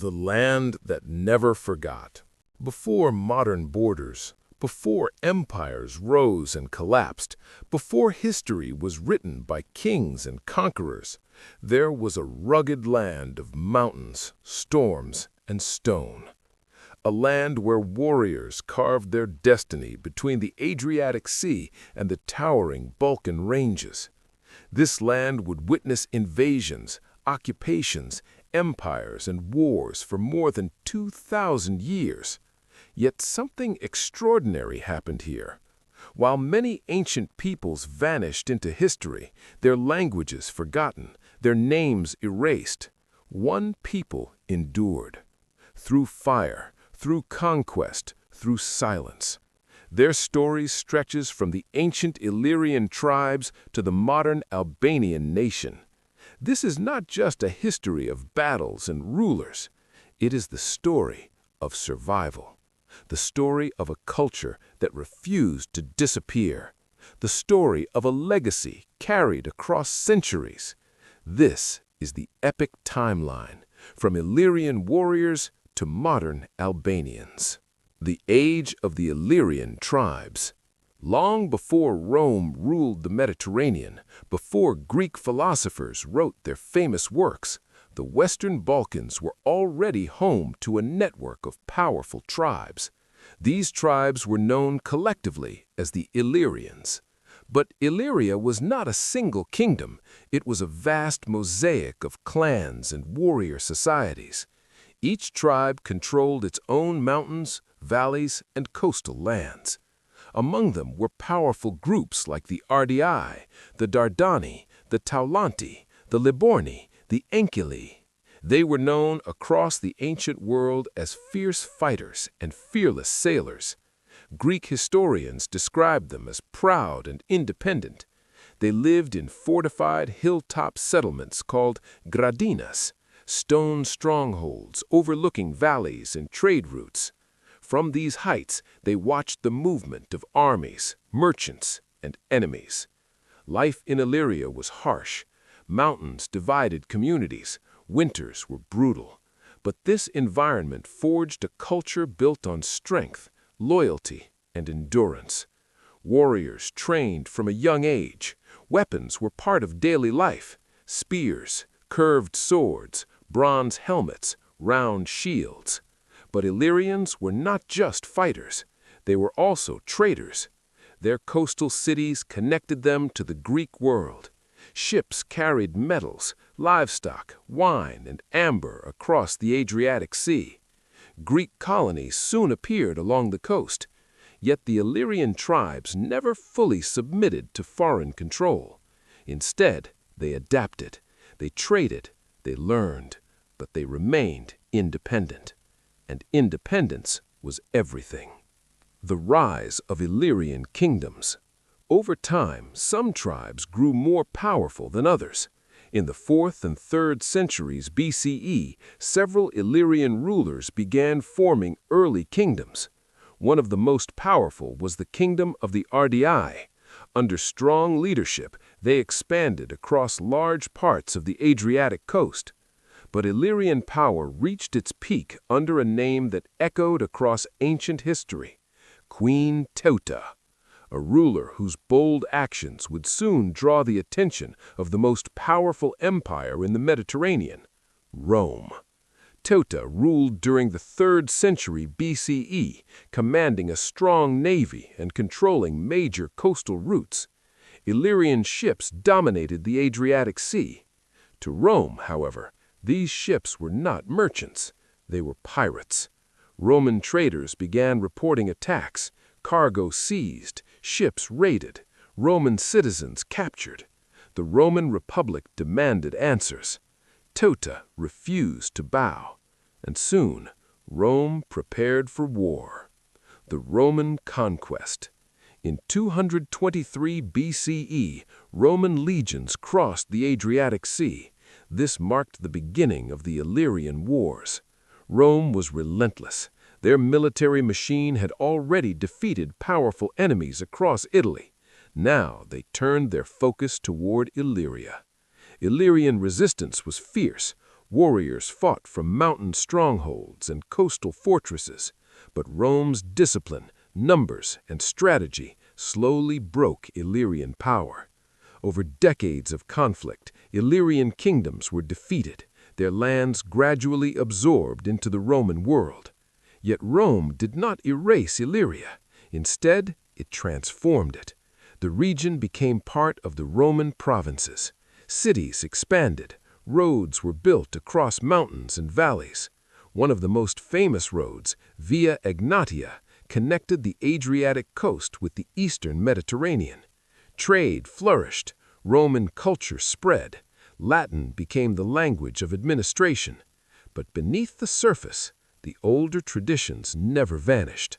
The land that never forgot. Before modern borders, before empires rose and collapsed, before history was written by kings and conquerors, there was a rugged land of mountains, storms, and stone. A land where warriors carved their destiny between the Adriatic Sea and the towering Balkan ranges. This land would witness invasions, occupations, empires, and wars for more than 2,000 years. Yet something extraordinary happened here. While many ancient peoples vanished into history, their languages forgotten, their names erased, one people endured. Through fire, through conquest, through silence. Their story stretches from the ancient Illyrian tribes to the modern Albanian nation. This is not just a history of battles and rulers. It is the story of survival. The story of a culture that refused to disappear. The story of a legacy carried across centuries. This is the epic timeline, from Illyrian warriors to modern Albanians. The age of the Illyrian tribes. Long before Rome ruled the Mediterranean, before Greek philosophers wrote their famous works, the Western Balkans were already home to a network of powerful tribes. These tribes were known collectively as the Illyrians. But Illyria was not a single kingdom. It was a vast mosaic of clans and warrior societies. Each tribe controlled its own mountains, valleys, and coastal lands. Among them were powerful groups like the Ardii, the Dardani, the Taulanti, the Liborni, the Enkili. They were known across the ancient world as fierce fighters and fearless sailors. Greek historians described them as proud and independent. They lived in fortified hilltop settlements called gradinas, stone strongholds overlooking valleys and trade routes. From these heights, they watched the movement of armies, merchants, and enemies. Life in Illyria was harsh. Mountains divided communities. Winters were brutal. But this environment forged a culture built on strength, loyalty, and endurance. Warriors trained from a young age. Weapons were part of daily life. Spears, curved swords, bronze helmets, round shields. But Illyrians were not just fighters. They were also traders. Their coastal cities connected them to the Greek world. Ships carried metals, livestock, wine, and amber across the Adriatic Sea. Greek colonies soon appeared along the coast. Yet the Illyrian tribes never fully submitted to foreign control. Instead, they adapted. They traded. They learned. But they remained independent. And independence was everything. The rise of Illyrian kingdoms. Over time, some tribes grew more powerful than others. In the 4th and 3rd centuries BCE, several Illyrian rulers began forming early kingdoms. One of the most powerful was the kingdom of the Ardii. Under strong leadership, they expanded across large parts of the Adriatic coast. But Illyrian power reached its peak under a name that echoed across ancient history: Queen Teuta, a ruler whose bold actions would soon draw the attention of the most powerful empire in the Mediterranean, Rome. Teuta ruled during the 3rd century BCE, commanding a strong navy and controlling major coastal routes. Illyrian ships dominated the Adriatic Sea. To Rome, however, these ships were not merchants. They were pirates. Roman traders began reporting attacks, cargo seized, ships raided, Roman citizens captured. The Roman Republic demanded answers. Teuta refused to bow, and soon Rome prepared for war. The Roman conquest. In 223 BCE, Roman legions crossed the Adriatic Sea. This marked the beginning of the Illyrian Wars. Rome was relentless. Their military machine had already defeated powerful enemies across Italy. Now they turned their focus toward Illyria. Illyrian resistance was fierce. Warriors fought from mountain strongholds and coastal fortresses, but Rome's discipline, numbers, and strategy slowly broke Illyrian power. Over decades of conflict, Illyrian kingdoms were defeated, their lands gradually absorbed into the Roman world. Yet Rome did not erase Illyria. Instead, it transformed it. The region became part of the Roman provinces. Cities expanded. Roads were built across mountains and valleys. One of the most famous roads, Via Egnatia, connected the Adriatic coast with the eastern Mediterranean. Trade flourished. Roman culture spread. Latin became the language of administration. But beneath the surface, the older traditions never vanished.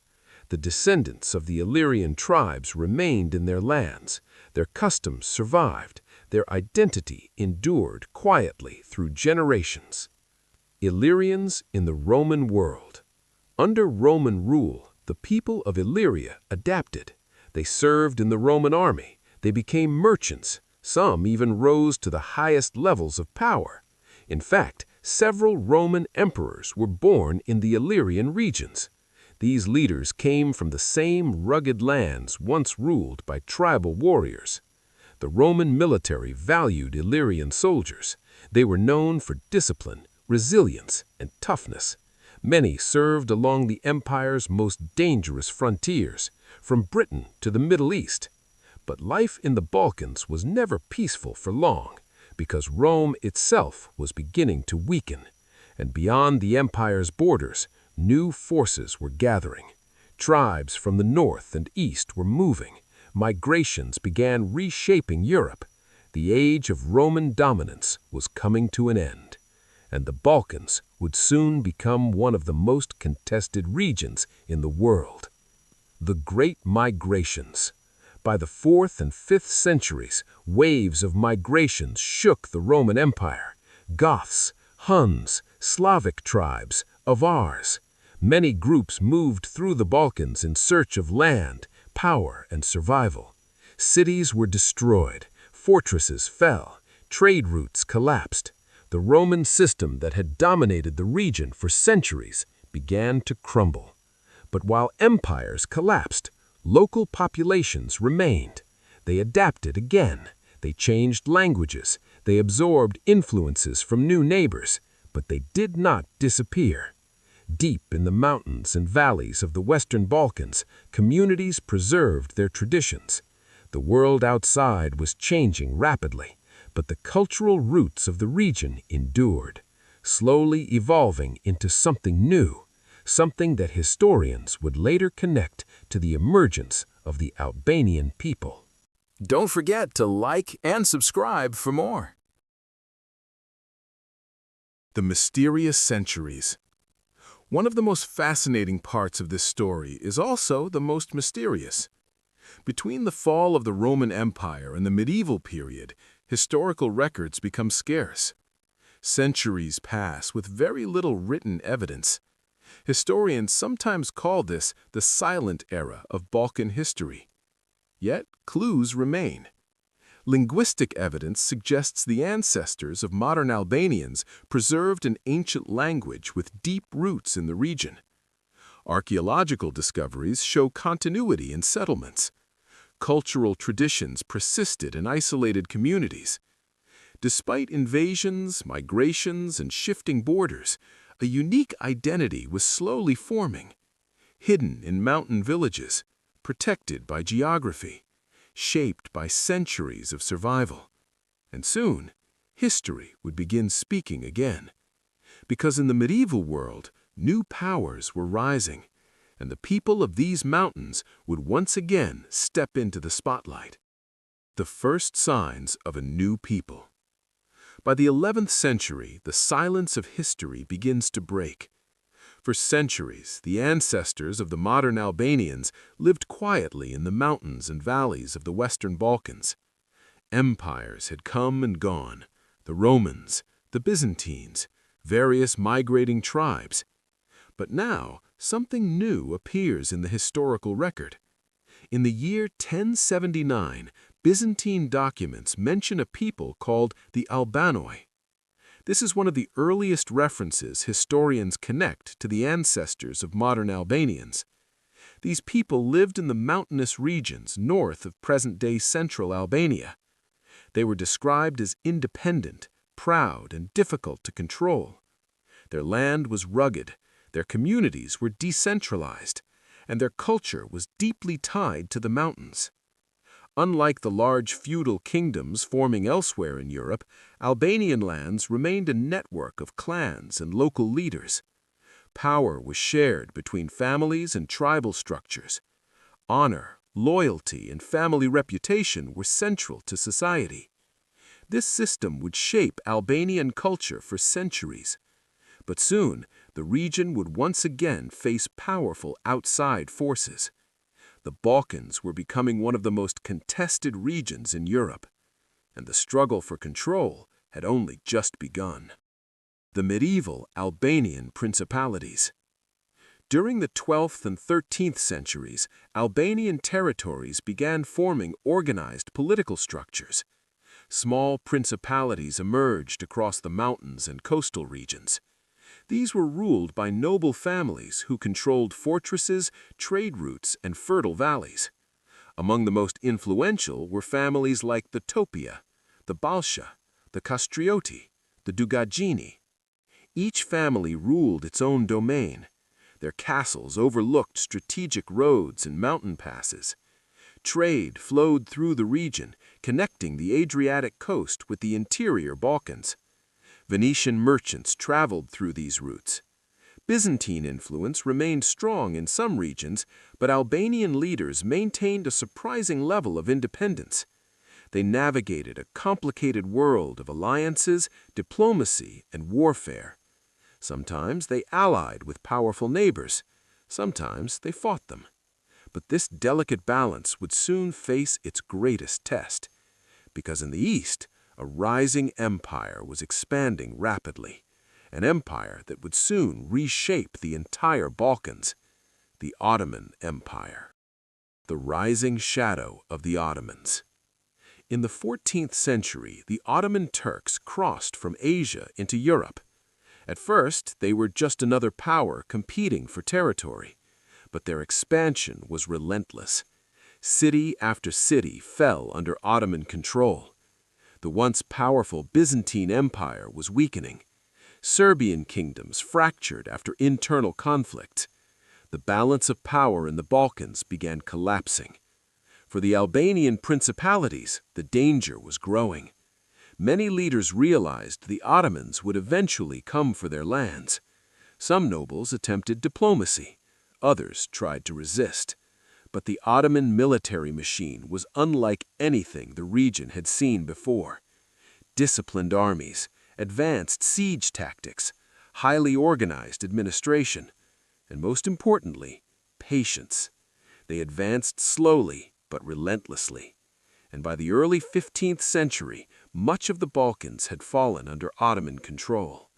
The descendants of the Illyrian tribes remained in their lands. Their customs survived. Their identity endured quietly through generations. Illyrians in the Roman world. Under Roman rule, the people of Illyria adapted. They served in the Roman army. They became merchants. Some even rose to the highest levels of power. In fact, several Roman emperors were born in the Illyrian regions. These leaders came from the same rugged lands once ruled by tribal warriors. The Roman military valued Illyrian soldiers. They were known for discipline, resilience, and toughness. Many served along the empire's most dangerous frontiers, from Britain to the Middle East. But life in the Balkans was never peaceful for long, because Rome itself was beginning to weaken, and beyond the empire's borders, new forces were gathering. Tribes from the north and east were moving. Migrations began reshaping Europe. The age of Roman dominance was coming to an end, and the Balkans would soon become one of the most contested regions in the world. The Great Migrations. By the 4th and 5th centuries, waves of migrations shook the Roman Empire. Goths, Huns, Slavic tribes, Avars. Many groups moved through the Balkans in search of land, power, and survival. Cities were destroyed, fortresses fell, trade routes collapsed. The Roman system that had dominated the region for centuries began to crumble. But while empires collapsed, local populations remained. They adapted again. They changed languages. They absorbed influences from new neighbors, but they did not disappear. Deep in the mountains and valleys of the Western Balkans, communities preserved their traditions. The world outside was changing rapidly, but the cultural roots of the region endured, slowly evolving into something new, something that historians would later connect to the emergence of the Albanian people. Don't forget to like and subscribe for more. The mysterious centuries. One of the most fascinating parts of this story is also the most mysterious. Between the fall of the Roman Empire and the medieval period, historical records become scarce. Centuries pass with very little written evidence. Historians sometimes call this the silent era of Balkan history. Yet clues remain. Linguistic evidence suggests the ancestors of modern Albanians preserved an ancient language with deep roots in the region. Archaeological discoveries show continuity in settlements. Cultural traditions persisted in isolated communities. Despite invasions, migrations, and shifting borders, a unique identity was slowly forming, hidden in mountain villages, protected by geography, shaped by centuries of survival. And soon, history would begin speaking again. Because in the medieval world, new powers were rising, and the people of these mountains would once again step into the spotlight. The first signs of a new people. By the 11th century, the silence of history begins to break. For centuries, the ancestors of the modern Albanians lived quietly in the mountains and valleys of the Western Balkans. Empires had come and gone, the Romans, the Byzantines, various migrating tribes. But now, something new appears in the historical record. In the year 1079, Byzantine documents mention a people called the Albanoi. This is one of the earliest references historians connect to the ancestors of modern Albanians. These people lived in the mountainous regions north of present-day central Albania. They were described as independent, proud, and difficult to control. Their land was rugged, their communities were decentralized, and their culture was deeply tied to the mountains. Unlike the large feudal kingdoms forming elsewhere in Europe, Albanian lands remained a network of clans and local leaders. Power was shared between families and tribal structures. Honor, loyalty, and family reputation were central to society. This system would shape Albanian culture for centuries. But soon, the region would once again face powerful outside forces. The Balkans were becoming one of the most contested regions in Europe, and the struggle for control had only just begun. The medieval Albanian principalities. During the 12th and 13th centuries, Albanian territories began forming organized political structures. Small principalities emerged across the mountains and coastal regions. These were ruled by noble families who controlled fortresses, trade routes, and fertile valleys. Among the most influential were families like the Topia, the Balsha, the Castrioti, the Dugagini. Each family ruled its own domain. Their castles overlooked strategic roads and mountain passes. Trade flowed through the region, connecting the Adriatic coast with the interior Balkans. Venetian merchants traveled through these routes. Byzantine influence remained strong in some regions, but Albanian leaders maintained a surprising level of independence. They navigated a complicated world of alliances, diplomacy, and warfare. Sometimes they allied with powerful neighbors. Sometimes they fought them. But this delicate balance would soon face its greatest test, because in the east, a rising empire was expanding rapidly, an empire that would soon reshape the entire Balkans, the Ottoman Empire. The rising shadow of the Ottomans. In the 14th century, the Ottoman Turks crossed from Asia into Europe. At first, they were just another power competing for territory, but their expansion was relentless. City after city fell under Ottoman control. The once powerful Byzantine Empire was weakening. Serbian kingdoms fractured after internal conflicts. The balance of power in the Balkans began collapsing. For the Albanian principalities, the danger was growing. Many leaders realized the Ottomans would eventually come for their lands. Some nobles attempted diplomacy. Others tried to resist. But the Ottoman military machine was unlike anything the region had seen before. Disciplined armies, advanced siege tactics, highly organized administration, and most importantly, patience. They advanced slowly but relentlessly, and by the early 15th century, much of the Balkans had fallen under Ottoman control.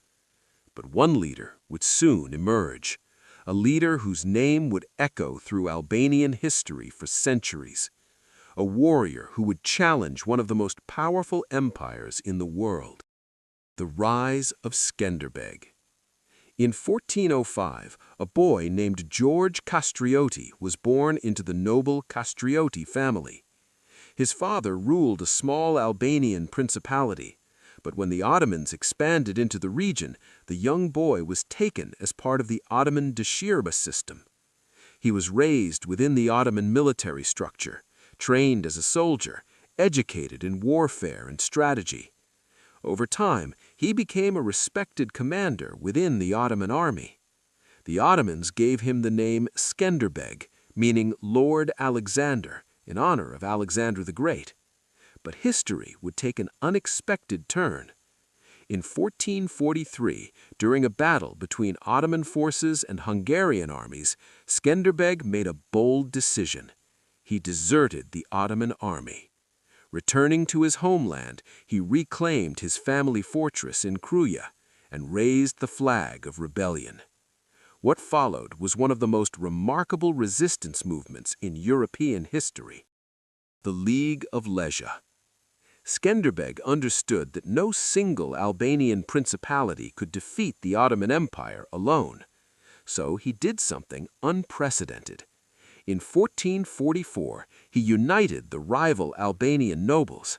But one leader would soon emerge, a leader whose name would echo through Albanian history for centuries, a warrior who would challenge one of the most powerful empires in the world. The rise of Skanderbeg. In 1405, a boy named George Castrioti was born into the noble Castrioti family. His father ruled a small Albanian principality, but when the Ottomans expanded into the region, the young boy was taken as part of the Ottoman Deshirba system. He was raised within the Ottoman military structure, trained as a soldier, educated in warfare and strategy. Over time, he became a respected commander within the Ottoman army. The Ottomans gave him the name Skanderbeg, meaning Lord Alexander, in honor of Alexander the Great. But history would take an unexpected turn. In 1443, during a battle between Ottoman forces and Hungarian armies, Skanderbeg made a bold decision. He deserted the Ottoman army. Returning to his homeland, he reclaimed his family fortress in Kruja and raised the flag of rebellion. What followed was one of the most remarkable resistance movements in European history. The League of Legia. Skanderbeg understood that no single Albanian principality could defeat the Ottoman Empire alone. So he did something unprecedented. In 1444, he united the rival Albanian nobles,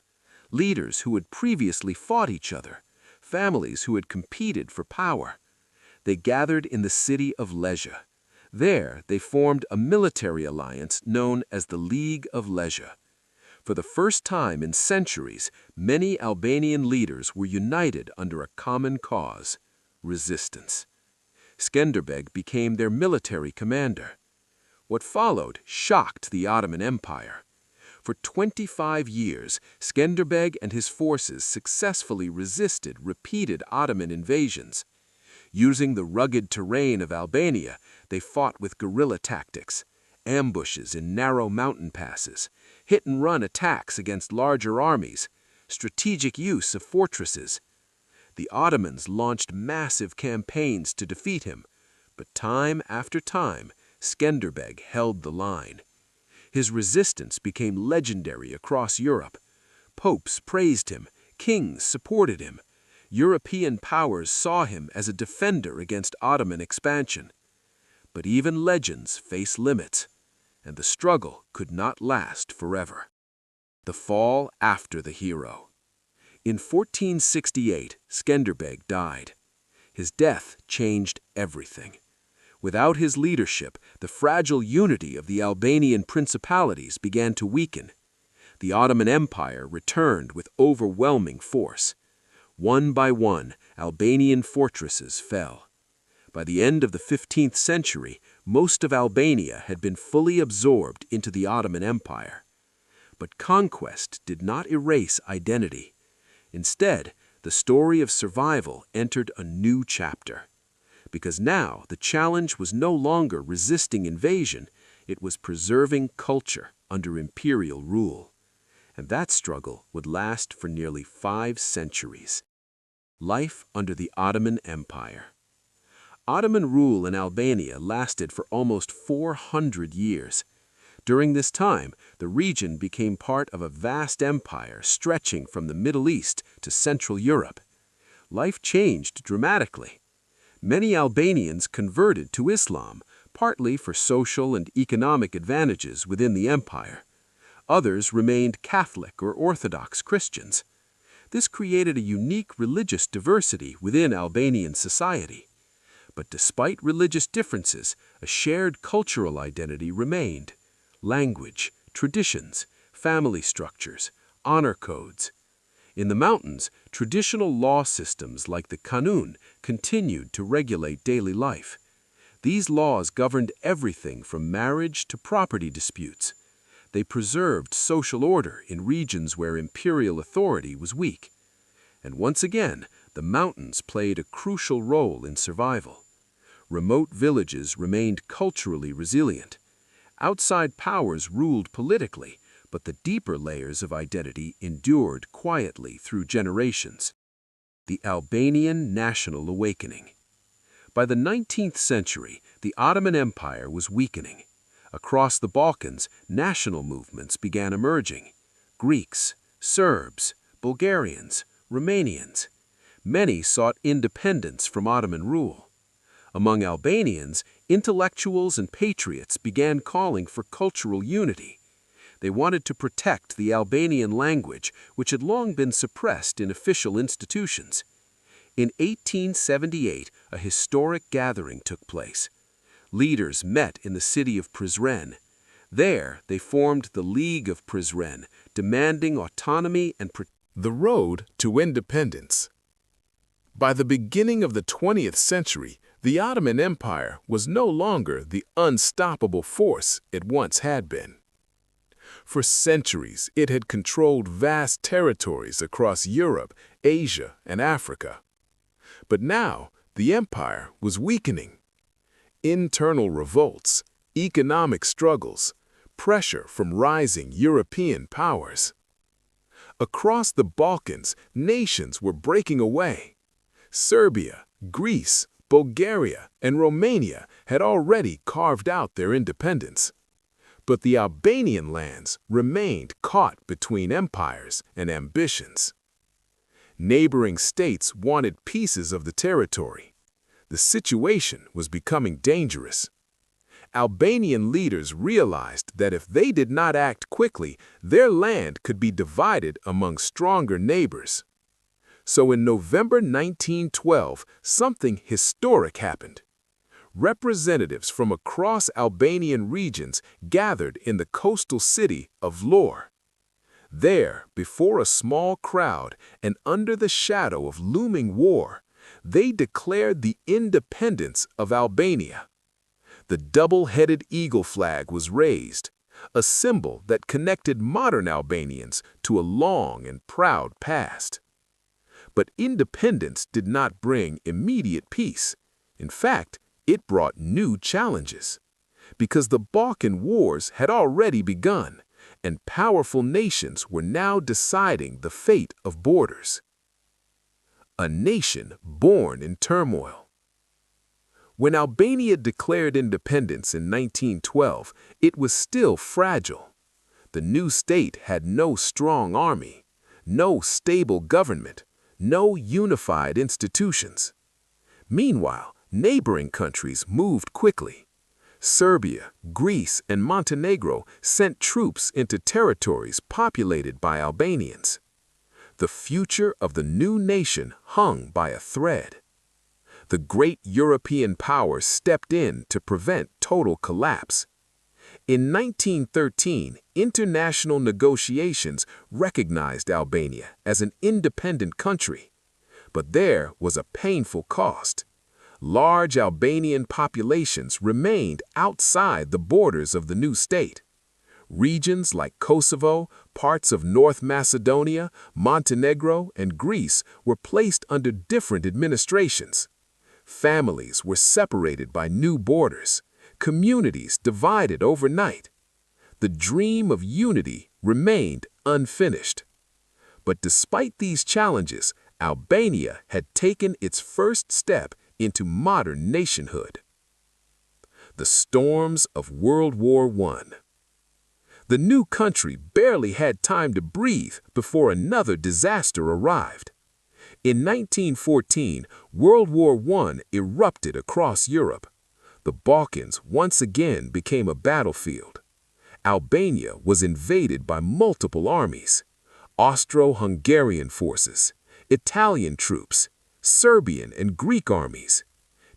leaders who had previously fought each other, families who had competed for power. They gathered in the city of Leja. There, they formed a military alliance known as the League of Leja. For the first time in centuries, many Albanian leaders were united under a common cause: resistance. Skanderbeg became their military commander. What followed shocked the Ottoman Empire. For 25 years, Skanderbeg and his forces successfully resisted repeated Ottoman invasions. Using the rugged terrain of Albania, they fought with guerrilla tactics, ambushes in narrow mountain passes, hit-and-run attacks against larger armies, strategic use of fortresses. The Ottomans launched massive campaigns to defeat him, but time after time, Skanderbeg held the line. His resistance became legendary across Europe. Popes praised him, kings supported him. European powers saw him as a defender against Ottoman expansion. But even legends face limits, and the struggle could not last forever. The fall after the hero. In 1468, Skanderbeg died. His death changed everything. Without his leadership, the fragile unity of the Albanian principalities began to weaken. The Ottoman Empire returned with overwhelming force. One by one, Albanian fortresses fell. By the end of the 15th century, most of Albania had been fully absorbed into the Ottoman Empire. But conquest did not erase identity. Instead, the story of survival entered a new chapter. Because now the challenge was no longer resisting invasion, it was preserving culture under imperial rule. And that struggle would last for nearly 5 centuries. Life under the Ottoman Empire. Ottoman rule in Albania lasted for almost 400 years. During this time, the region became part of a vast empire stretching from the Middle East to Central Europe. Life changed dramatically. Many Albanians converted to Islam, partly for social and economic advantages within the empire. Others remained Catholic or Orthodox Christians. This created a unique religious diversity within Albanian society. But despite religious differences, a shared cultural identity remained: language, traditions, family structures, honor codes. In the mountains, traditional law systems like the kanun continued to regulate daily life. These laws governed everything from marriage to property disputes. They preserved social order in regions where imperial authority was weak. And once again, the mountains played a crucial role in survival. Remote villages remained culturally resilient. Outside powers ruled politically, but the deeper layers of identity endured quietly through generations. The Albanian National Awakening. By the 19th century, the Ottoman Empire was weakening. Across the Balkans, national movements began emerging: Greeks, Serbs, Bulgarians, Romanians. Many sought independence from Ottoman rule. Among Albanians, intellectuals and patriots began calling for cultural unity. They wanted to protect the Albanian language, which had long been suppressed in official institutions. In 1878, a historic gathering took place. Leaders met in the city of Prizren. There, they formed the League of Prizren, demanding autonomy and the road to independence. By the beginning of the 20th century, the Ottoman Empire was no longer the unstoppable force it once had been. For centuries, it had controlled vast territories across Europe, Asia, and Africa. But now, the empire was weakening. Internal revolts, economic struggles, pressure from rising European powers. Across the Balkans, nations were breaking away. Serbia, Greece, Bulgaria, and Romania had already carved out their independence. But the Albanian lands remained caught between empires and ambitions. Neighboring states wanted pieces of the territory. The situation was becoming dangerous. Albanian leaders realized that if they did not act quickly, their land could be divided among stronger neighbors. So in November 1912, something historic happened. Representatives from across Albanian regions gathered in the coastal city of Vlorë. There, before a small crowd and under the shadow of looming war, they declared the independence of Albania. The double-headed eagle flag was raised, a symbol that connected modern Albanians to a long and proud past. But independence did not bring immediate peace. In fact, it brought new challenges. Because the Balkan Wars had already begun, and powerful nations were now deciding the fate of borders. A nation born in turmoil. When Albania declared independence in 1912, it was still fragile. The new state had no strong army, no stable government, no unified institutions. Meanwhile, neighboring countries moved quickly. Serbia, Greece, and Montenegro sent troops into territories populated by Albanians. The future of the new nation hung by a thread. The great European powers stepped in to prevent total collapse. In 1913, international negotiations recognized Albania as an independent country. But there was a painful cost. Large Albanian populations remained outside the borders of the new state. Regions like Kosovo, parts of North Macedonia, Montenegro, and Greece were placed under different administrations. Families were separated by new borders, communities divided overnight. The dream of unity remained unfinished. But despite these challenges, Albania had taken its first step into modern nationhood. The storms of World War I. The new country barely had time to breathe before another disaster arrived. In 1914, World War I erupted across Europe. The Balkans once again became a battlefield. Albania was invaded by multiple armies: Austro-Hungarian forces, Italian troops, Serbian and Greek armies.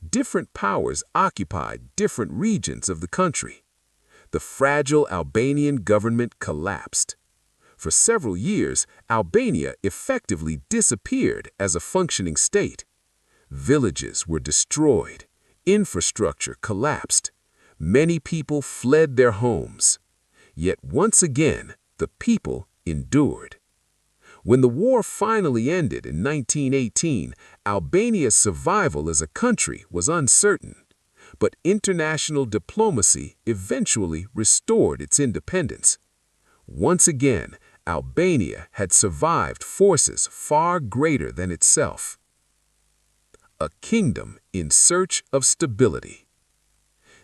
Different powers occupied different regions of the country. The fragile Albanian government collapsed. For several years, Albania effectively disappeared as a functioning state. Villages were destroyed, infrastructure collapsed, many people fled their homes. Yet once again, the people endured. When the war finally ended in 1918, Albania's survival as a country was uncertain. But international diplomacy eventually restored its independence. Once again, Albania had survived forces far greater than itself. A kingdom in search of stability.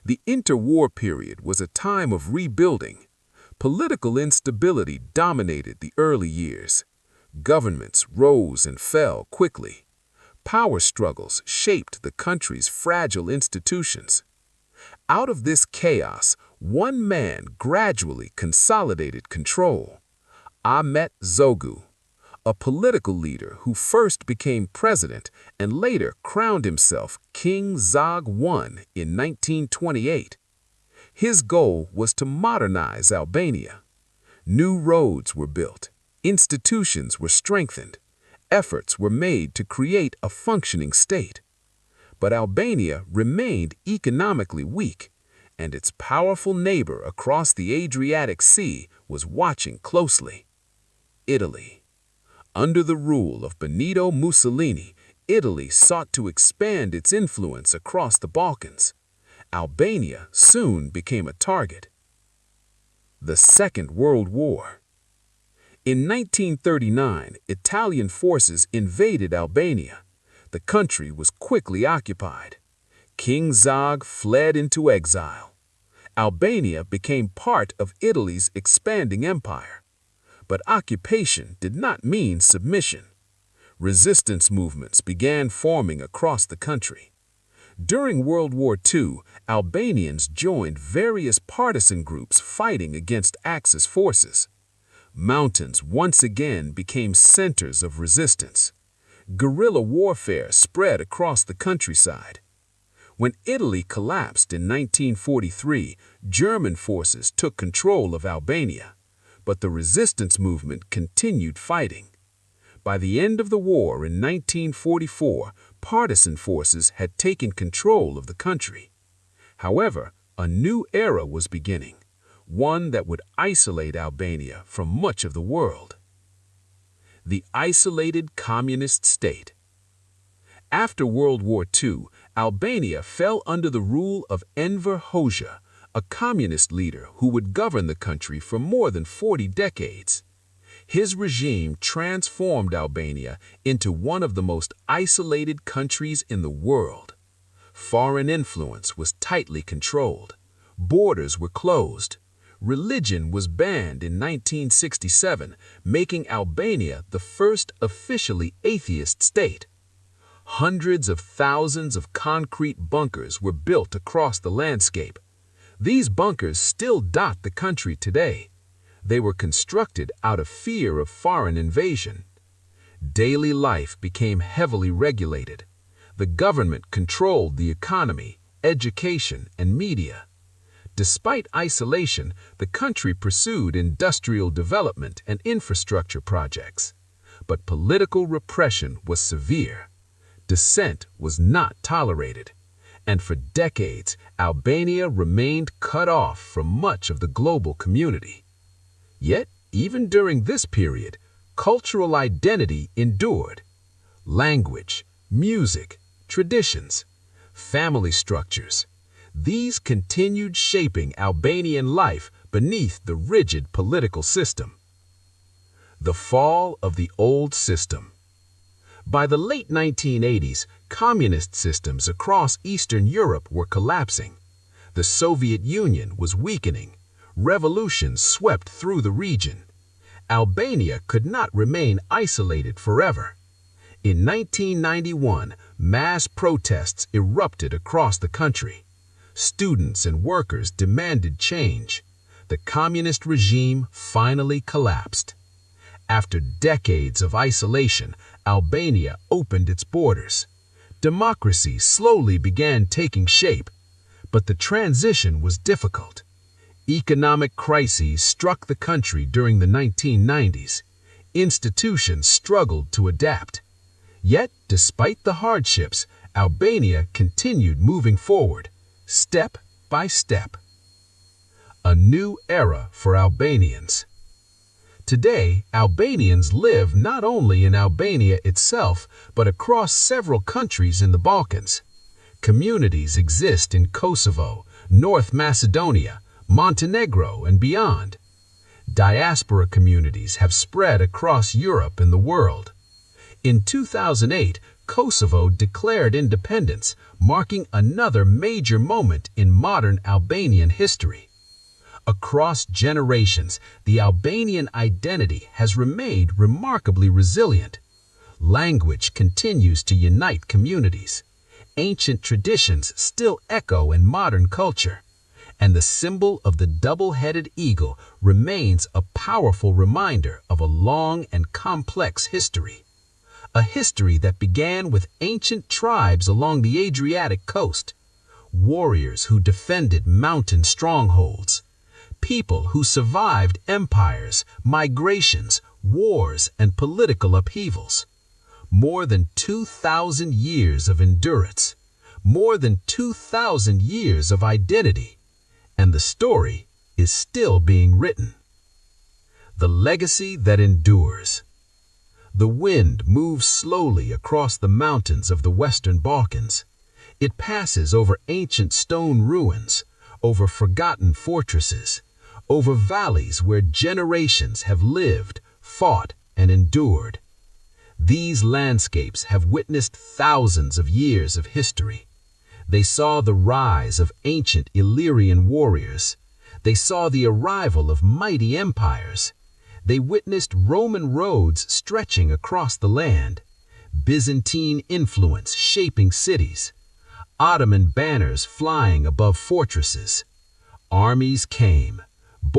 The interwar period was a time of rebuilding. Political instability dominated the early years. Governments rose and fell quickly. Power struggles shaped the country's fragile institutions. Out of this chaos, one man gradually consolidated control: Ahmet Zogu, a political leader who first became president and later crowned himself King Zog I in 1928. His goal was to modernize Albania. New roads were built, institutions were strengthened, efforts were made to create a functioning state. But Albania remained economically weak, and its powerful neighbor across the Adriatic Sea was watching closely: Italy. Under the rule of Benito Mussolini, Italy sought to expand its influence across the Balkans. Albania soon became a target. The Second World War. In 1939, Italian forces invaded Albania. The country was quickly occupied. King Zog fled into exile. Albania became part of Italy's expanding empire. But occupation did not mean submission. Resistance movements began forming across the country. During World War II, Albanians joined various partisan groups fighting against Axis forces. Mountains once again became centers of resistance. Guerrilla warfare spread across the countryside. When Italy collapsed in 1943, German forces took control of Albania, but the resistance movement continued fighting. By the end of the war in 1944, partisan forces had taken control of the country. However, a new era was beginning, one that would isolate Albania from much of the world. The isolated communist state. After World War II, Albania fell under the rule of Enver Hoxha, a communist leader who would govern the country for more than 40 decades. His regime transformed Albania into one of the most isolated countries in the world. Foreign influence was tightly controlled. Borders were closed. Religion was banned in 1967, making Albania the first officially atheist state. Hundreds of thousands of concrete bunkers were built across the landscape. These bunkers still dot the country today. They were constructed out of fear of foreign invasion. Daily life became heavily regulated. The government controlled the economy, education, and media. Despite isolation, the country pursued industrial development and infrastructure projects. But political repression was severe. Dissent was not tolerated. And for decades, Albania remained cut off from much of the global community. Yet, even during this period, cultural identity endured. Language, music, traditions, family structures. These continued shaping Albanian life beneath the rigid political system. The fall of the old system. By the late 1980s, communist systems across Eastern Europe were collapsing. The Soviet Union was weakening. Revolutions swept through the region. Albania could not remain isolated forever. In 1991, mass protests erupted across the country. Students and workers demanded change. The communist regime finally collapsed. After decades of isolation, Albania opened its borders. Democracy slowly began taking shape, but the transition was difficult. Economic crises struck the country during the 1990s. Institutions struggled to adapt. Yet, despite the hardships, Albania continued moving forward, step by step. A new era for Albanians. Today, Albanians live not only in Albania itself, but across several countries in the Balkans. Communities exist in Kosovo, North Macedonia, Montenegro, and beyond. Diaspora communities have spread across Europe and the world. In 2008, Kosovo declared independence, marking another major moment in modern Albanian history. Across generations, the Albanian identity has remained remarkably resilient. Language continues to unite communities. Ancient traditions still echo in modern culture. And the symbol of the double-headed eagle remains a powerful reminder of a long and complex history. A history that began with ancient tribes along the Adriatic coast, warriors who defended mountain strongholds, people who survived empires, migrations, wars, and political upheavals. More than 2,000 years of endurance, more than 2,000 years of identity, and the story is still being written. The legacy that endures. The wind moves slowly across the mountains of the Western Balkans. It passes over ancient stone ruins, over forgotten fortresses, over valleys where generations have lived, fought, and endured. These landscapes have witnessed thousands of years of history. They saw the rise of ancient Illyrian warriors. They saw the arrival of mighty empires. They witnessed Roman roads stretching across the land, Byzantine influence shaping cities, Ottoman banners flying above fortresses. Armies came,